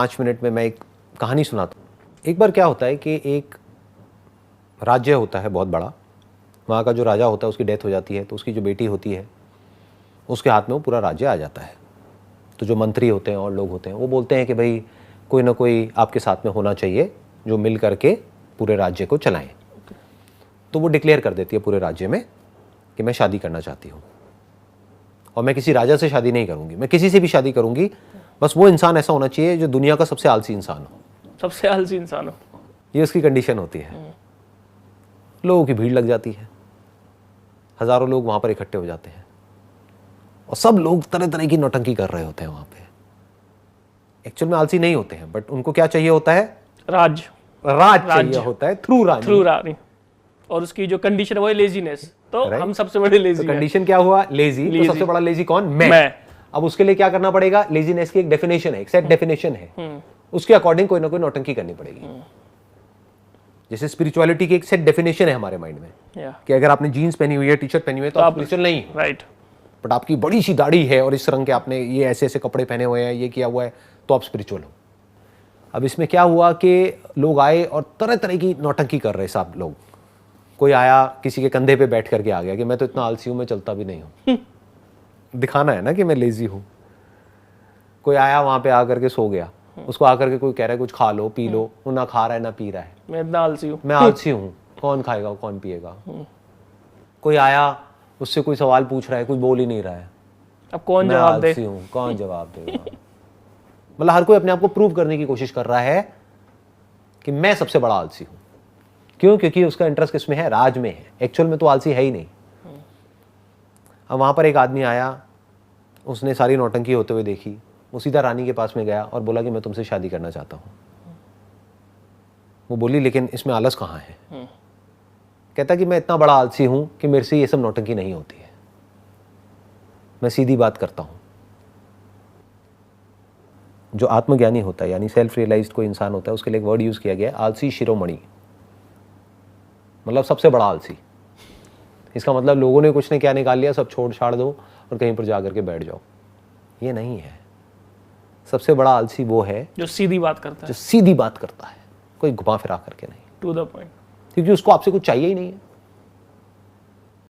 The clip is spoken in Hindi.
5 मिनट में मैं एक कहानी सुनाता हूँ। एक बार क्या होता है कि एक राज्य होता है बहुत बड़ा, वहाँ का जो राजा होता है उसकी डेथ हो जाती है, तो उसकी जो बेटी होती है उसके हाथ में वो पूरा राज्य आ जाता है। तो जो मंत्री होते हैं और लोग होते हैं वो बोलते हैं कि भाई कोई ना कोई आपके साथ में होना चाहिए जो मिल करके पूरे राज्य को चलाएं। तो वो डिक्लेयर कर देती है पूरे राज्य में कि मैं शादी करना चाहती हूँ, और मैं किसी राजा से शादी नहीं करूँगी, मैं किसी से भी शादी करूँगी, बस वो इंसान ऐसा होना चाहिए जो दुनिया का सबसे आलसी इंसान हो। सबसे आलसी इंसान हो, ये उसकी कंडीशन होती है। लोगों की भीड़ लग जाती है, हजारों लोग वहाँ पर इकट्ठे हो जाते हैं और सब लोग तरह तरह की नौटंकी कर रहे होते हैं वहाँ पे। एक्चुअल में आलसी नहीं होते हैं, बट उनको क्या चाहिए होता है? राज चाहिए होता है, थ्रू रानी। और उसकी जो कंडीशन है वो है लेजीनेस। तो हम सबसे बड़े लेजी हैं। कंडीशन क्या हुआ? लेजी। तो सबसे बड़ा लेजी कौन? मैं। अब उसके लिए क्या करना पड़ेगा? लेजीनेस की एक डेफिनेशन है, एक सेट डेफिनेशन है, उसके अकॉर्डिंग कोई ना कोई नौटंकी करनी पड़ेगी। जैसे स्पिरिचुअलिटी की एक सेट डेफिनेशन है हमारे माइंड में कि अगर आपने जीन्स पहनी हुई है, टी शर्ट पहनी हुई है तो आप स्पिरिचुअल नहीं हो। राइट। बट आपकी बड़ी सी दाढ़ी है और इस रंग के आपने ये ऐसे ऐसे कपड़े पहने हुए हैं, ये किया हुआ है, तो आप स्पिरिचुअल हो। अब इसमें क्या हुआ कि लोग आए और तरह तरह की नौटंकी कर रहे सब लोग। कोई आया किसी के कंधे पे बैठ करके आ गया कि मैं तो इतना आलसी हूं, मैं चलता भी नहीं हूं। दिखाना है ना कि मैं लेजी हूं। कोई आया वहां पे आकर के सो गया, उसको आकर के कोई कह रहा है कुछ खा लो पी लो, वो ना खा रहा है ना पी रहा है। मैं इतना आलसी हूं, मैं आलसी हूं, कौन खाएगा कौन पिएगा। कोई आया उससे कोई सवाल पूछ रहा है, कुछ बोल ही नहीं रहा है, अब कौन मैं जवाब दे? आलसी हूं, कौन जवाब देगा। मतलब हर कोई अपने आप को प्रूव करने की कोशिश कर रहा है कि मैं सबसे बड़ा आलसी हूं। क्यों? क्योंकि उसका इंटरेस्ट किसमें है? राज में है। एक्चुअल में तो आलसी है ही नहीं। अब वहां पर एक आदमी आया, उसने सारी नौटंकी होते हुए देखी, वो सीधा रानी के पास में गया और बोला कि मैं तुमसे शादी करना चाहता हूं। वो बोली लेकिन इसमें आलस कहाँ है? कहता कि मैं इतना बड़ा आलसी हूं कि मेरे से ये सब नौटंकी नहीं होती है, मैं सीधी बात करता हूं। जो आत्मज्ञानी होता है यानी सेल्फ रियलाइज्ड कोई इंसान होता है, उसके लिए एक वर्ड यूज किया गया है, आलसी शिरोमणि, मतलब सबसे बड़ा आलसी। इसका मतलब लोगों ने कुछ ने क्या निकाल लिया, सब छोड़ छाड़ दो और कहीं पर जाकर के बैठ जाओ। ये नहीं है। सबसे बड़ा आलसी वो है जो सीधी बात करता है, जो सीधी बात करता है, कोई घुमा फिरा करके नहीं, टू द पॉइंट, क्योंकि उसको आपसे कुछ चाहिए ही नहीं है।